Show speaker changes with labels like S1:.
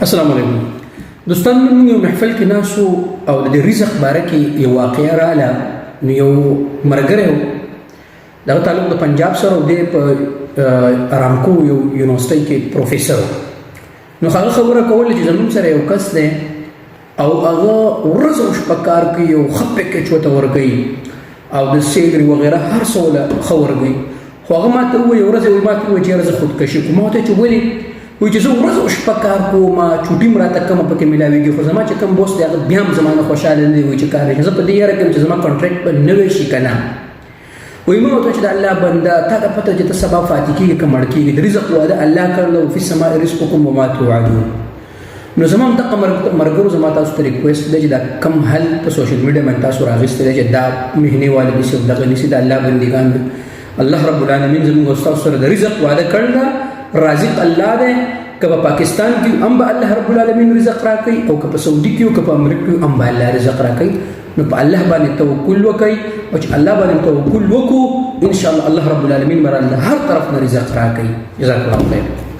S1: السلام علیکم دوستان، موږ یو محفل کې ناسو او د رزق باره کې یو واقعه رااله. نو یو ملګری و، دغه تعلق د پنجاب سره و، دی په ارامکو یو یونیورسټۍ کې پروفیسر و. نو هغه خبره کوله چې زموږ سره یو کس دی او هغه ورځ او شپه کار کوي، یو ښه پیکیج ورته ورکوي او د سیلري وغیره هر څه ورله ښه ورکوي. خو هغه ما ته ووایي، یو ورځ یې ما ته ووایي چې یاره زه خودکشي کوم. ما ورته وایي چې ولې؟ وایي چې زه ورځ او شپه کار کوم، چوټي م راته کمه پکې میلاوېږي، خو زما چې کوم بوس دی هغه بیا هم زما نه خوشحاله نه دی. وایي چې کار دی، زه په دې یاره کې یم چې زما کانټریکټ به نوی شي که نه. وایي ما ورته چې د الله بنده، تا ته پته چې ته سبا فاتح کېږي که مړ کېږي، د رزق وعده الله کړله، وفي السماء رزقکم وما توعدون. نو زما هم دغه ملګرو زما تاسو ته ریکویسټ دی چې دا کم حل په سوشل میډیا باندې تاسو راغیستی دی چې دا مهنې والے نیسي او دغه نیسي، د الله بندګان دي. الله رب العالمین زموږ او ستاسو سره د رزق وعده کړله. رازق الله دی، که په پاکستان کې هم به الله رب العالمین رزق راکوي، او که په سعودي کې او که په امریکا کې هم به الله رزق راکوي. نو په الله باندې توکل وکړئ، او چې الله باندې توکل وکړو انشاءالله الله رب العالمین به هر طرف نه رزق راکوي. جزاک الله خیر.